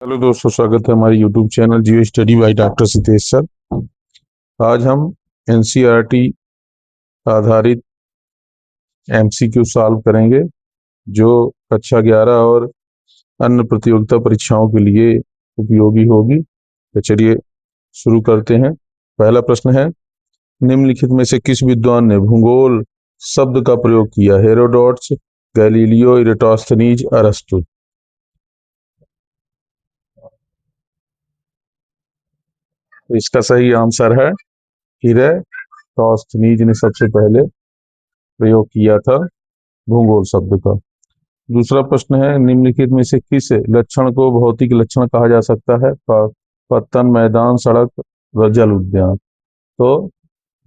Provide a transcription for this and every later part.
Hello दोस्तों, स्वागत है हमारे YouTube channel Jio study by doctor Sitesh sir. आज हम एनसीईआरटी आधारित एमसीक्यू सॉल्व करेंगे जो कक्षा 11 और अन्य प्रतियोगिता परीक्षाओं के लिए उपयोगी होगी। तो चलिए शुरू करते हैं। पहला प्रश्न है, निम्नलिखित में से किस विद्वान ने भूगोल शब्द का प्रयोग किया? हेरोडोटस, गैलीलियो, इरेटोस्थनीज, अरस्तु। तो इसका सही आंसर है इरेटोस्थनीज ने सबसे पहले प्रयोग किया था भूगोल शब्द का। दूसरा प्रश्न है, निम्नलिखित में से किस लक्षण को भौतिक लक्षण कहा जा सकता है? पत्तन, मैदान, सड़क व जल उद्यान। तो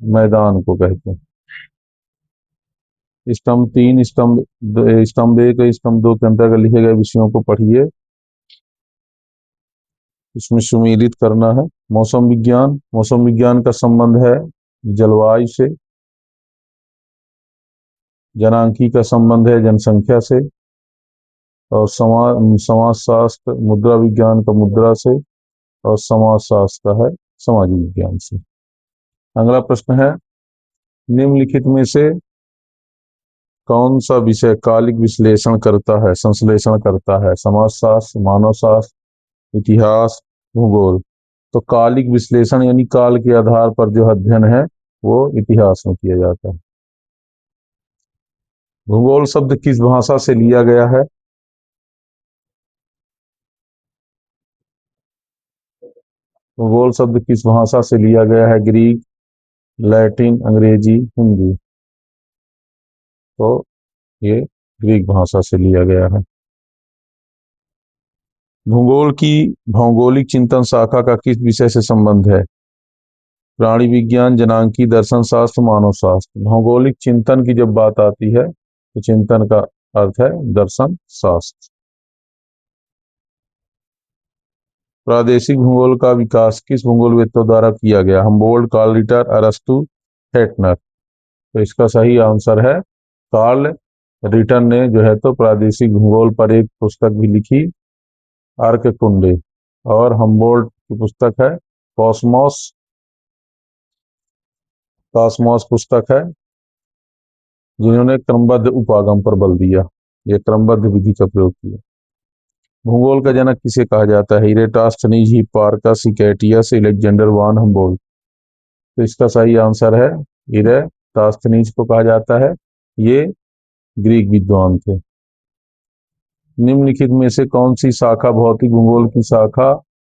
मैदान को कहते हैं। स्तंभ 3, स्तंभ 1, स्तंभ 2 के अंतर्गत लिखे गए विषयों को पढ़िए, इसमें सुमेलित करना है। मौसम विज्ञान, मौसम विज्ञान का संबंध है जलवायु से। जनांकी का संबंध है जनसंख्या से। और समाजशास्त्र, मुद्रा विज्ञान का मुद्रा से। और समाजशास्त्र का है सामाजिक विज्ञान से। अगला प्रश्न है, निम्नलिखित में से कौन सा विषय कालिक विश्लेषण करता है, संश्लेषण करता है? समाजशास्त्र, मानवशास्त्र, इतिहास, भूगोल। तो कालिक विश्लेषण यानी काल के आधार पर जो अध्ययन है वो इतिहास में किया जाता है। भूगोल शब्द किस भाषा से लिया गया है? भूगोल शब्द किस भाषा से लिया गया है? ग्रीक, लैटिन, अंग्रेजी, हिंदी। तो ये ग्रीक भाषा से लिया गया है। भूगोल की भौगोलिक चिंतन शाखा का किस विषय से संबंध है? प्राणी विज्ञान, जनांकी, दर्शन शास्त्र, मानव शास्त्र। भौगोलिक चिंतन की जब बात आती है तो चिंतन का अर्थ है दर्शन शास्त्र। प्रादेशिक भूगोल का विकास किस भूगोलवेत्ता द्वारा किया गया? हम्बोल्ट, कार्ल रिटर, अरस्तु, हेटनर। तो इसका सही आंसर है कार्ल रिटर ने जो है तो प्रादेशिक भूगोल पर एक पुस्तक भी लिखी, अर्क कुंडे। और हम्बोल्ट की पुस्तक है कॉस्मोस, कॉस्मोस पुस्तक है, जिन्होंने क्रमबद्ध उपागम पर बल दिया, यह क्रमबद्ध विधि का प्रयोग किया। भूगोल का जनक किसे कहा जाता है? इरेटास्थनीज, हिप्पारकस, हिकैटियस, अलेक्जेंडर वान हम्बोल्ट। तो इसका सही आंसर है इरेटास्थनीज को कहा जाता है। ये ग्रीक विद्वान थे। निम्नलिखित में से कौन सी शाखा भौतिक भूगोल की शाखा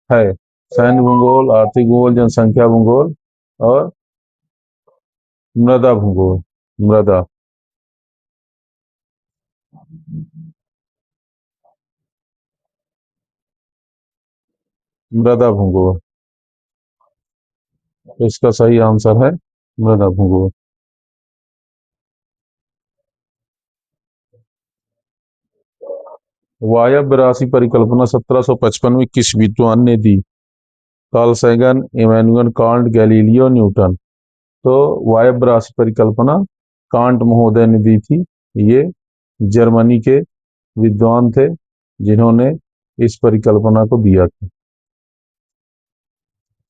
है? सैन्य भूगोल, आर्थिक भूगोल, जनसंख्या भूगोल और मृदा भूगोल। मृदा मृदा भूगोल। तो इसका सही आंसर है मृदा भूगोल। वायव्य राशि परिकल्पना 1755 में किस विद्वान ने दी? Carl Sagan, Immanuel Kant, Galileo, Newton. तो वायव्य राशि परिकल्पना कांट महोदय ने दी थी। ये जर्मनी के विद्वान थे जिन्होंने इस परिकल्पना को दिया था।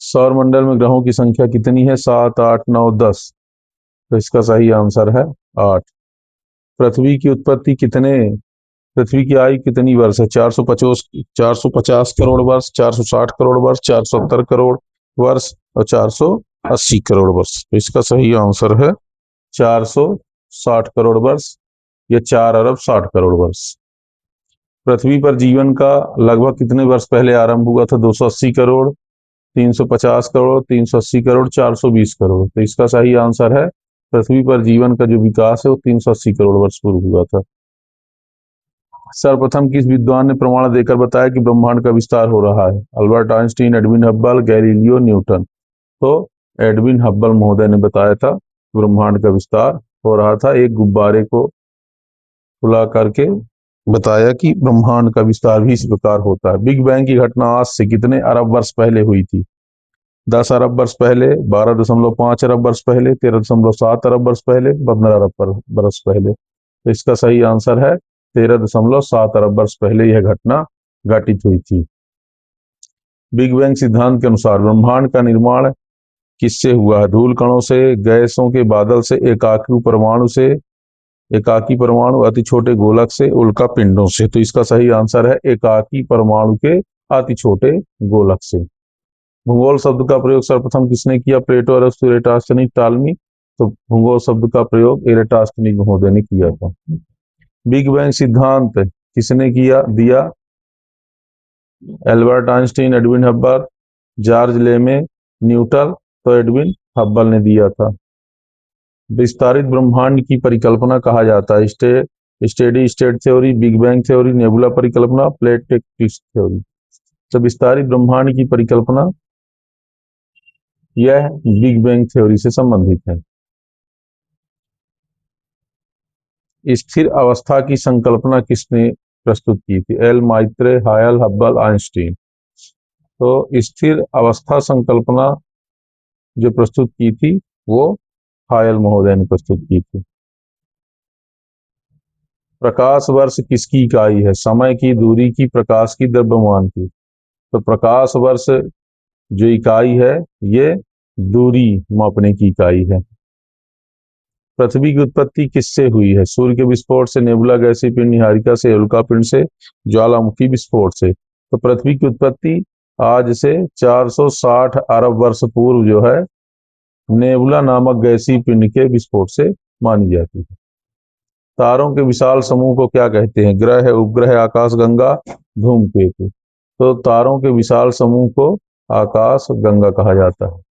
सौर मंडल में ग्रहों की संख्या कितनी है? 7, 8, 9, 10। तो इसका सही आंसर है 8। पृथ्वी की उत्पत्ति कितने पृथ्वी की आयु कितनी वर्ष है? 450 करोड़ वर्ष, 460 करोड़ वर्ष, 470 करोड़ वर्ष और 480 करोड़ वर्ष। तो इसका सही आंसर है 460 करोड़ वर्ष या 4 अरब 60 करोड़ वर्ष। पृथ्वी पर जीवन का लगभग कितने वर्ष पहले आरंभ हुआ था? 280 करोड़, 350 करोड़, 380 करोड़, 420 करोड़। तो इसका सही आंसर है पृथ्वी पर जीवन का जो विकास है वो 380 करोड़ वर्ष पूर्व हुआ था। सर्वप्रथम किस विद्वान ने प्रमाण देकर बताया कि ब्रह्मांड का विस्तार हो रहा है? Albert Einstein, Edwin Hubble, Galileo, Newton. तो एडविन हब्बल महोदय ने बताया था ब्रह्मांड का विस्तार हो रहा था। एक गुब्बारे को फुला करके बताया कि ब्रह्मांड का विस्तार भी इस प्रकार होता है। बिग बैंग की घटना आज से कितने अरब वर्ष पहले हुई थी? 10 अरब वर्ष पहले, 12.5 अरब वर्ष पहले, 13.7 अरब वर्ष पहले, 15 अरब वर्ष पहले। तो इसका सही आंसर है 13.7 अरब वर्ष पहले यह घटना घटित हुई थी। बिग बैंग सिद्धांत के अनुसार ब्रह्मांड का निर्माण किससे हुआ है? धूल कणों से, गैसों के बादल से, एकाकी परमाणु, अति छोटे गोलक से, उल्का पिंडों से। तो इसका सही आंसर है एकाकी परमाणु के अति छोटे गोलक से। भूगोल शब्द का प्रयोग सर्वप्रथम किसने किया? प्लेटो, अरस्तु, इरेटास्थनीज, टालमी। तो भूगोल शब्द का प्रयोग इरेटास्थनीज महोदय ने किया था। बिग बैंग सिद्धांत किसने दिया? Albert Einstein, Edwin Hubble, George Lemaitre, Newton. तो एडविन हब्बल ने दिया था। विस्तारित ब्रह्मांड की परिकल्पना कहा जाता है? Steady state theory, big bang theory, nebula परिकल्पना, प्लेट टेक्टिक्स थ्योरी। तो विस्तारित ब्रह्मांड की परिकल्पना यह बिग बैंग थ्योरी से संबंधित है। स्थिर अवस्था की संकल्पना किसने प्रस्तुत की थी? Lemaitre, Hoyle, Hubble, Einstein. तो स्थिर अवस्था संकल्पना जो प्रस्तुत की थी वो हायल महोदय ने प्रस्तुत की थी। प्रकाश वर्ष किसकी इकाई है? समय की, दूरी की, प्रकाश की, द्रव्यमान की। तो प्रकाश वर्ष जो इकाई है ये दूरी मापने की इकाई है। पृथ्वी की उत्पत्ति किससे हुई है? सूर्य के विस्फोट से, नेबुला गैसीय पिंड, निहारिका से, उल्का पिंड से, ज्वालामुखी विस्फोट से। तो पृथ्वी की उत्पत्ति आज से 460 अरब वर्ष पूर्व जो है नेबुला नामक गैसीय पिंड के विस्फोट से मानी जाती है। तारों के विशाल समूह को क्या कहते हैं? ग्रह, उपग्रह, आकाशगंगा, धूमकेतु। तो तारों के विशाल समूह को आकाशगंगा कहा जाता है।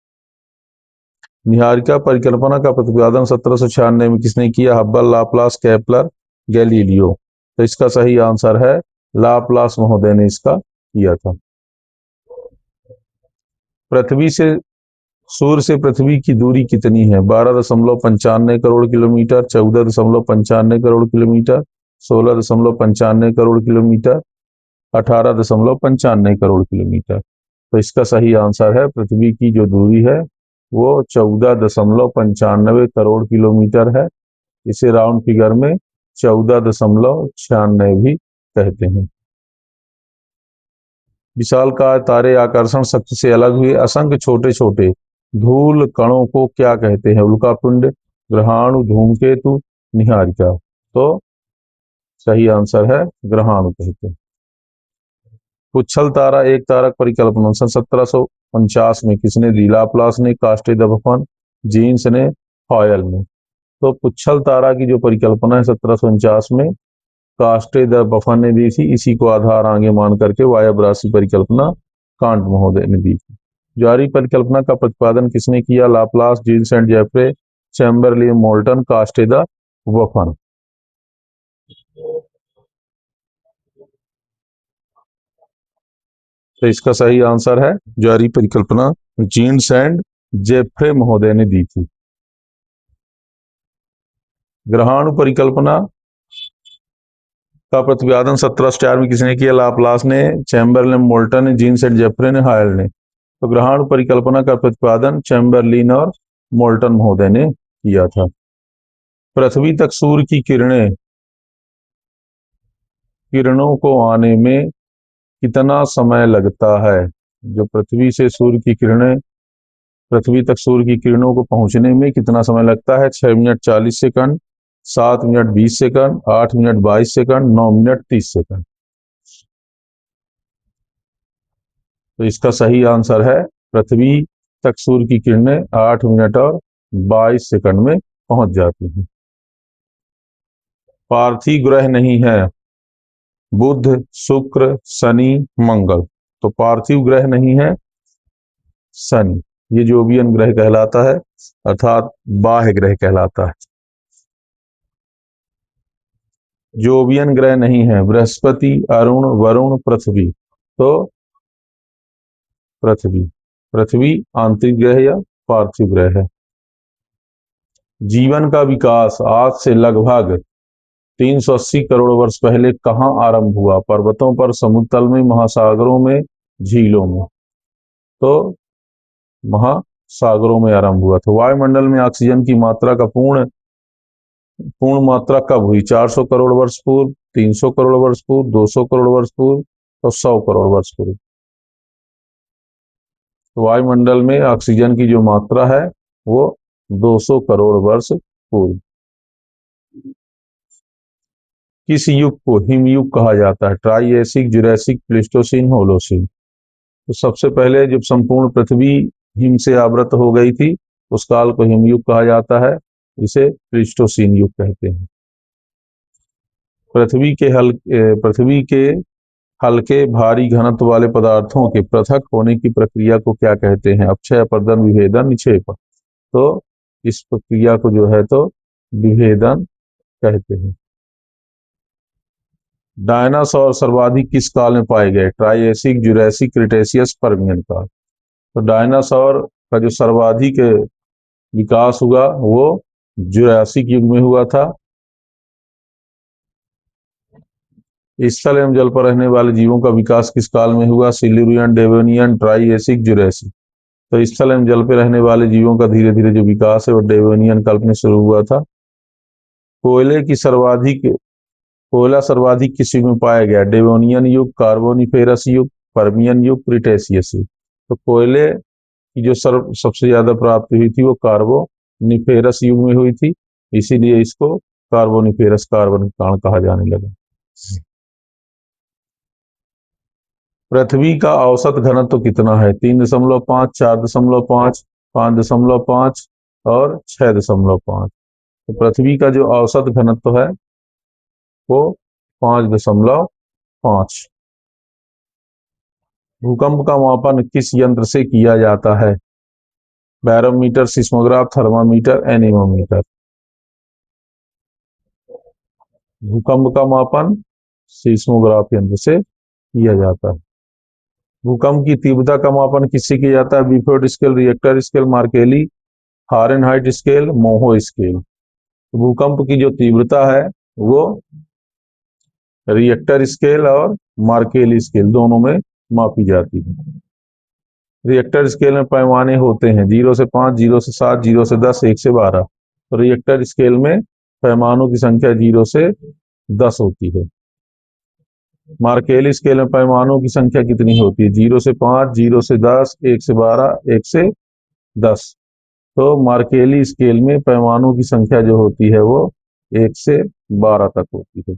निहारिका परिकल्पना का प्रतिपादन 1796 में किसने किया? Hubble, Laplace, Kepler, Galileo. तो इसका सही आंसर है लाप्लास महोदय ने इसका किया था। पृथ्वी से सूर्य से पृथ्वी की दूरी कितनी है? 12.95 crore kilometre, 14.95 crore kilometre, 16.95 crore kilometre, 18.95 crore kilometre. तो इसका सही आंसर है पृथ्वी की जो दूरी है वो 14.95 करोड़ किलोमीटर है। इसे राउंड फिगर में 14.96 भी कहते हैं। विशालकाय तारे आकर्षण शक्ति से अलग हुए असंख्य छोटे छोटे धूल कणों को क्या कहते हैं? उल्कापिंड, ग्रहाणु, धूमकेतु, निहारिका। तो सही आंसर है ग्रहाणु कहते हैं। पुच्छल तारा एक तारक परिकल्पना 1749 में किसने दी? लाप्लास ने, कास्टे द बफन, जीन्स ने, हॉयल ने। तो पुच्छल तारा की जो परिकल्पना है 1749 में कास्टे द बफन ने दी थी। इसी को आधार आगे मान करके वायव्य राशि परिकल्पना कांट महोदय ने दी थी। ज्वारीय परिकल्पना का प्रतिपादन किसने किया? Laplace, Jeans and Jeffreys, Chamberlain, Moulton, Comte de Buffon. तो इसका सही आंसर है ज्वारीय परिकल्पना जीन्स एंड जेफ्रे महोदय ने दी थी। ग्रहाणु परिकल्पना का प्रतिपादन 1704 में किसने किया? लाप्लास ने, चैम्बरलेन, मोल्टन ने, जीन्स एंड जेफ्रे ने, हायल ने। तो ग्रहाणु परिकल्पना का प्रतिपादन चैम्बरलिन और मोल्टन महोदय ने किया था। पृथ्वी तक सूर्य की किरणों को आने में कितना समय लगता है? जो पृथ्वी से सूर्य की किरणें पृथ्वी तक सूर्य की किरणों को पहुंचने में कितना समय लगता है? 6 minute 40 second, 7 minute 20 second, 8 minute 22 second, 9 minute 30 second. तो इसका सही आंसर है पृथ्वी तक सूर्य की किरणें 8 मिनट और 22 सेकंड में पहुंच जाती हैं। पार्थिव ग्रह नहीं है बुध, शुक्र, शनि, मंगल। तो पार्थिव ग्रह नहीं है शनि, ये जोवियन ग्रह कहलाता है अर्थात बाह्य ग्रह कहलाता है। जोवियन ग्रह नहीं है बृहस्पति, अरुण, वरुण, पृथ्वी। तो पृथ्वी आंतरिक ग्रह या पार्थिव ग्रह है। जीवन का विकास आज से लगभग 380 करोड़ वर्ष पहले कहाँ आरंभ हुआ? पर्वतों पर, समुद्र तल में, महासागरों में, झीलों में। तो महासागरों में आरंभ हुआ था। वायुमंडल में ऑक्सीजन की मात्रा का पूर्ण मात्रा कब हुई? 400 करोड़ वर्ष पूर्व, 300 करोड़ वर्ष पूर्व, 200 करोड़ वर्ष पूर्व और 100 करोड़ वर्ष पूर्व। तो वायुमंडल में ऑक्सीजन की जो मात्रा है वो 200 करोड़ वर्ष पूर्व। किस युग को हिमयुग कहा जाता है? Triassic, Jurassic, Pleistocene, Holocene. तो सबसे पहले जब संपूर्ण पृथ्वी हिम से आवृत हो गई थी उस काल को हिमयुग कहा जाता है। इसे प्लीस्टोसीन युग कहते हैं। पृथ्वी के हल्के भारी घनत्व वाले पदार्थों के पृथक होने की प्रक्रिया को क्या कहते हैं? अपक्षय, अपर्दन, विभेदन, निक्षेपण। तो इस प्रक्रिया को जो है तो विभेदन कहते हैं। डायनासोर सर्वाधिक किस काल में पाए गए? ट्राइएसिक, जुरैसिक, क्रिटेशियस, पर्मियन काल। तो डायनासोर का जो सर्वाधिक विकास हुआ वो जुरासिक युग में हुआ था। स्थल एवं जल पर रहने वाले जीवों का विकास किस काल में हुआ? Silurian, Devonian, Triassic, Jurassic. तो स्थल एवं जल पर रहने वाले जीवों का धीरे धीरे जो विकास है वो डेवोनियन काल में शुरू हुआ था। कोयले की सर्वाधिक कोयला सर्वाधिक किस युग में पाया गया? डेवोनियन युग, कार्बोनिफेरस युग, पर्मियन युग, क्रिटेशियस युग। तो कोयले की जो सबसे ज्यादा प्राप्ति हुई थी वो कार्बोनिफेरस युग में हुई थी, इसीलिए इसको कार्बोनिफेरस कार्बन काल कहा जाने लगा। पृथ्वी का औसत घनत्व कितना है? 3.5, 4.5, 5.5 और 6.5। तो पृथ्वी का जो औसत घनत्व है वो 5.5। भूकंप का मापन किस यंत्र से किया जाता है? Barometer, seismograph, thermometer, anemometer. भूकंप का मापन सिस्मोग्राफ यंत्र से किया जाता है। भूकंप की तीव्रता का मापन किससे किया जाता है? Beaufort scale, Richter scale, Mercalli, Fahrenheit scale, Mohs scale. भूकंप की जो तीव्रता है वो रिएक्टर स्केल और मार्केली स्केल दोनों में मापी जाती है। रिएक्टर स्केल में पैमाने होते हैं 0 से 5, 0 से 7, 0 से 10, 1 से 12। तो रिएक्टर स्केल में पैमानों की संख्या 0 से 10 होती है। मार्केली स्केल में पैमानों की संख्या कितनी होती है? 0 से 5, 0 से 10, 1 से 12, 1 से 10। तो मार्केली स्केल में पैमानों की संख्या जो होती है वो 1 से 12 तक होती है।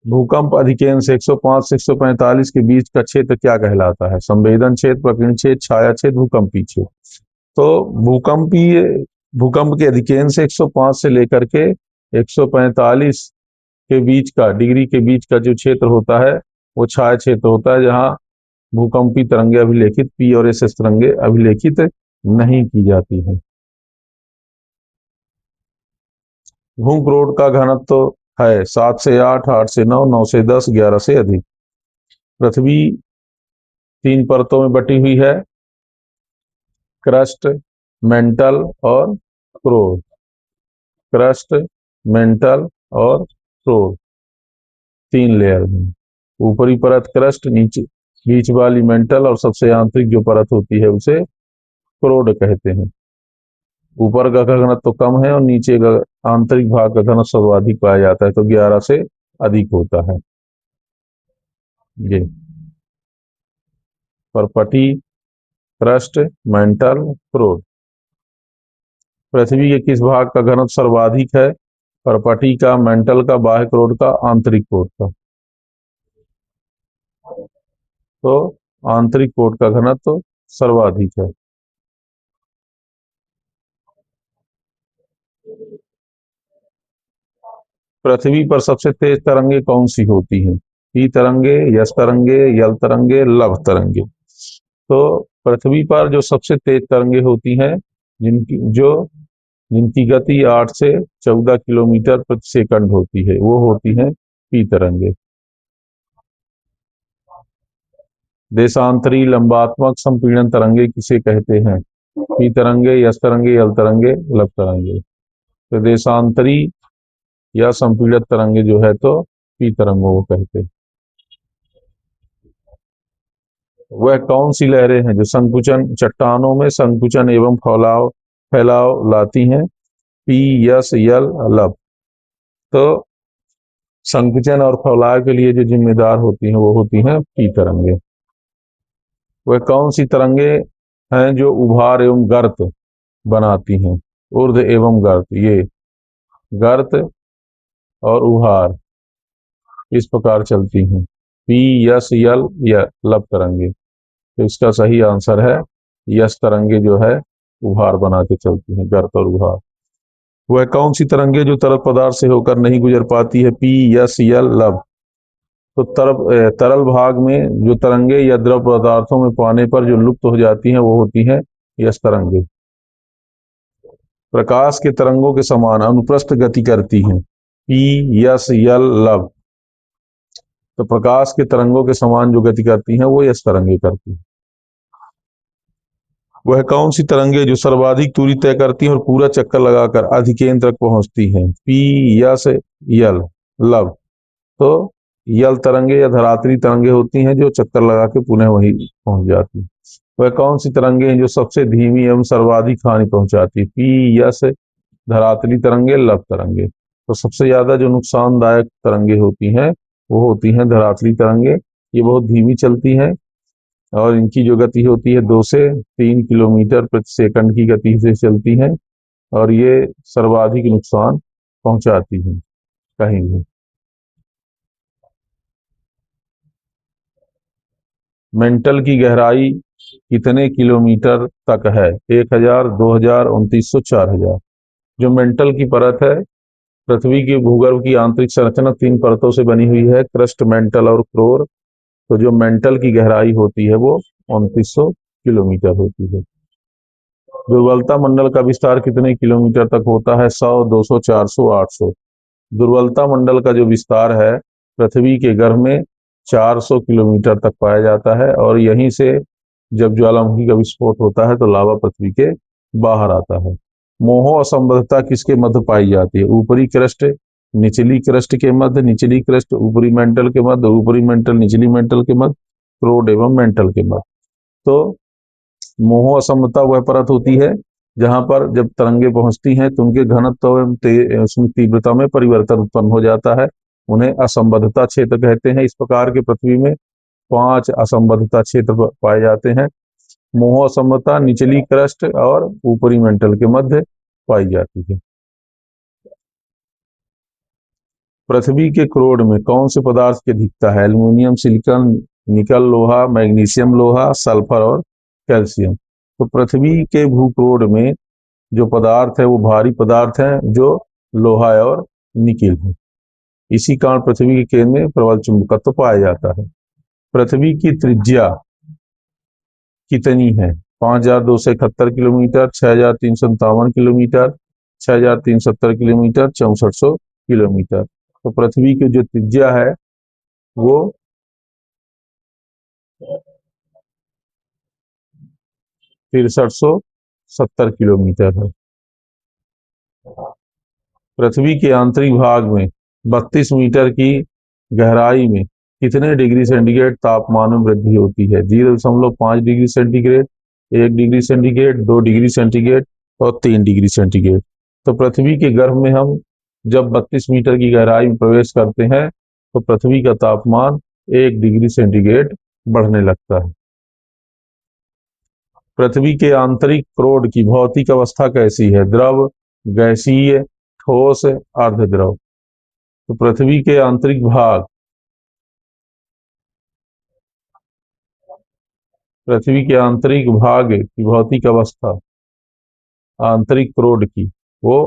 भूकंप अधिकेंश 105 से 145 के बीच का क्षेत्र क्या कहलाता है? संवेदन क्षेत्र, प्रकीर्ण क्षेत्र, छाया क्षेत्र, भूकंपीय क्षेत्र। तो भूकंप के अधिकेंश 105 से लेकर के 145 के बीच का डिग्री के बीच का जो क्षेत्र होता है वो छाया क्षेत्र होता है, जहां भूकंपी तरंगे अभिलेखित पी और एस तरंगे अभिलेखित नहीं की जाती हैं। भूग्रोड का घनत्व है 7 से 8, 8 से 9, 9 से 10, 11 से अधिक। पृथ्वी 3 परतों में बटी हुई है, क्रस्ट, मेंटल और क्रोर। क्रस्ट, मेंटल और क्रोर 3 लेयर में। ऊपरी परत क्रस्ट, नीचे बीच वाली मेंटल और सबसे आंतरिक जो परत होती है उसे क्रोड कहते हैं। ऊपर का घनत्व तो कम है और नीचे का आंतरिक भाग का घनत्व सर्वाधिक पाया जाता है, तो 11 से अधिक होता है। ये परपटी, क्रस्ट, मेंटल, क्रोड। पृथ्वी के किस भाग का घनत्व सर्वाधिक है? परपटी का, मेंटल का, बाह्य क्रोड का, आंतरिक क्रोड का। तो आंतरिक क्रोड का घनत्व सर्वाधिक है। पृथ्वी पर सबसे तेज तरंगे कौन सी होती हैं? पी तरंगे, यस तरंगे, यल तरंगे, लव तरंगे। तो पृथ्वी पर जो सबसे तेज तरंगे होती हैं जिनकी गति 8 से 14 किलोमीटर प्रति सेकंड होती है वो होती हैं पी तरंगे। देशांतरी लंबात्मक संपीड़न तरंगे किसे कहते हैं? पी तरंगे, यस तरंगे, यल तरंगे, लव तरंगे। तो देशांतरी या संपीड़ित तरंगे जो है तो पी तरंगों को कहते हैं। वह कौन सी लहरें हैं जो संकुचन चट्टानों में संकुचन एवं फैलाव लाती हैं? पी, यस, यल, लव। तो संकुचन और फैलाव के लिए जो जिम्मेदार होती हैं वो होती हैं पी तरंगे। वह कौन सी तरंगे हैं जो उभार एवं गर्त बनाती हैं? ऊर्ध्व एवं गर्त, ये गर्त और उभार इस प्रकार चलती हैं। पी, यस, यल या लब तरंगे। तो इसका सही आंसर है यस तरंगे जो है उभार बना के चलती हैं, गर्त और उभार। वह कौन सी तरंगे जो तरल पदार्थ से होकर नहीं गुजर पाती है? पी, यस, यल, लब। तो तरल भाग में जो तरंगे या द्रव पदार्थों में पाने पर जो लुप्त हो जाती हैं वो होती हैं यस तरंगे। प्रकाश के तरंगों के समान अनुप्रस्थ गति करती हैं। पी, यस, यल, लब। तो प्रकाश के तरंगों के समान जो गति करती हैं वो यस तरंगे करती हैं। वह कौन सी तरंगे जो सर्वाधिक दूरी तय करती हैं और पूरा चक्कर लगाकर अधिकेंद्र तक पहुंचती हैं? पी, यस, यल, लब। तो यल तरंगे या धरातली तरंगे होती हैं जो चक्कर लगा के पुनः वहीं पहुंच जाती हैं। वह कौन सी तरंगे हैं जो सबसे धीमी एवं सर्वाधिक हानि पहुंचाती है? पी, यस, धरातली तरंगे, लब तरंगे। तो सबसे ज्यादा जो नुकसानदायक तरंगे होती हैं वो होती हैं धरातली तरंगे। ये बहुत धीमी चलती हैं और इनकी जो गति होती है 2 से 3 किलोमीटर प्रति सेकंड की गति से चलती हैं और ये सर्वाधिक नुकसान पहुंचाती हैं कहीं भी। मेंटल की गहराई कितने किलोमीटर तक है? 1000, 2000, 2900, 4000। जो मेंटल की परत है, पृथ्वी की भूगर्भ की आंतरिक संरचना 3 परतों से बनी हुई है, क्रस्ट, मेंटल और कोर। तो जो मेंटल की गहराई होती है वो 2900 किलोमीटर होती है। दुर्बलता मंडल का विस्तार कितने किलोमीटर तक होता है? 100, 200, 400, 800। दुर्बलता मंडल का जो विस्तार है पृथ्वी के गर्भ में 400 किलोमीटर तक पाया जाता है और यहीं से जब ज्वालामुखी का विस्फोट होता है तो लावा पृथ्वी के बाहर आता है। मोहो असंबद्धता किसके मध्य पाई जाती है? ऊपरी क्रस्ट, निचली क्रस्ट के मध्य, निचली क्रस्ट ऊपरी मेंटल के मध्य, ऊपरी मेंटल निचली मेंटल के मध्य, क्रोड एवं मेंटल के मध्य। तो मोहो असमता वह परत होती है जहां पर जब तरंगे पहुंचती हैं तो उनके घनत्व एवं उसमें तीव्रता में परिवर्तन उत्पन्न हो जाता है। उन्हें असंबद्धता क्षेत्र कहते हैं। इस प्रकार के पृथ्वी में 5 असंबद्धता क्षेत्र पाए जाते हैं। मोहो असमता निचली क्रस्ट और ऊपरी मेंटल के मध्य पाई जाती है। पृथ्वी के क्रोड में कौन से पदार्थ की अधिकता है? एल्यूमिनियम, सिलिकॉन, निकल, लोहा, मैग्नीशियम, लोहा, सल्फर और कैल्शियम। तो पृथ्वी के भूक्रोड में जो पदार्थ है वो भारी पदार्थ है जो लोहा और निकिल है। इसी कारण पृथ्वी के केंद्र में प्रबल चुंबकत्व पाया जाता है। पृथ्वी की त्रिज्या कितनी है? 5271 किलोमीटर, 6357 किलोमीटर, 6370 किलोमीटर, 6400 किलोमीटर। तो पृथ्वी की जो त्रिज्या है वो 6370 किलोमीटर है। पृथ्वी के आंतरिक भाग में 32 मीटर की गहराई में कितने डिग्री सेंटीग्रेड तापमान में वृद्धि होती है? 0.5 degree centigrade, 1 degree centigrade, 2 degree centigrade और 3 डिग्री सेंटीग्रेड। तो पृथ्वी के गर्भ में हम जब 32 मीटर की गहराई में प्रवेश करते हैं तो पृथ्वी का तापमान 1 डिग्री सेंटीग्रेड बढ़ने लगता है। पृथ्वी के आंतरिक क्रोड की भौतिक अवस्था कैसी है? द्रव, गैसीय, ठोस, अर्धद्रव। तो पृथ्वी के आंतरिक भाग, पृथ्वी के आंतरिक भाग की भौतिक अवस्था आंतरिक क्रोड की वो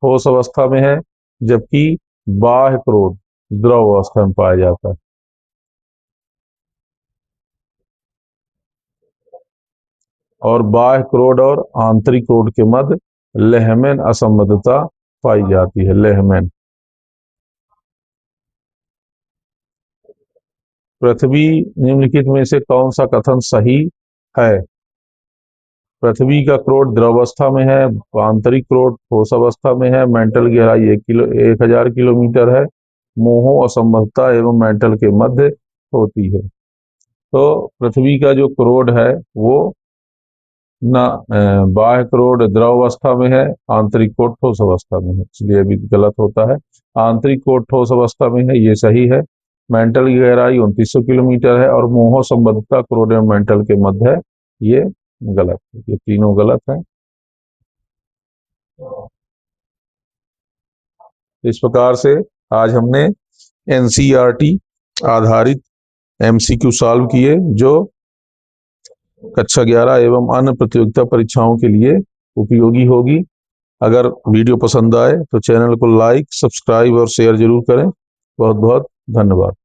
ठोस अवस्था में है जबकि बाह्य क्रोड द्रव अवस्था में पाया जाता है। और बाह्य क्रोड और आंतरिक क्रोड के मध्य लेहमैन असंबद्धता पाई जाती है। लेहमैन। पृथ्वी निम्नलिखित में से कौन सा कथन सही है? पृथ्वी का क्रोड द्रवावस्था में है, आंतरिक क्रोड ठोस अवस्था में है, मेंटल गहराई 1000 किलोमीटर है, मोहो असंबद्धता एवं मेंटल के मध्य होती है। तो पृथ्वी का जो क्रोड है वो ना बाह्य क्रोड द्रव अवस्था में है, आंतरिक क्रोड ठोस अवस्था में है, इसलिए अभी गलत होता है। आंतरिक क्रोड ठोस अवस्था में है, ये सही है। मेंटल की गहराई 2900 किलोमीटर है और मोहो संबद्धता क्रोनियम मेंटल के मध्य है। ये गलत है, ये तीनों गलत है। इस प्रकार से आज हमने एनसीईआरटी आधारित एमसीक्यू सॉल्व किए जो कक्षा 11 एवं अन्य प्रतियोगिता परीक्षाओं के लिए उपयोगी होगी। अगर वीडियो पसंद आए तो चैनल को लाइक, सब्सक्राइब और शेयर जरूर करें। बहुत बहुत धन्यवाद।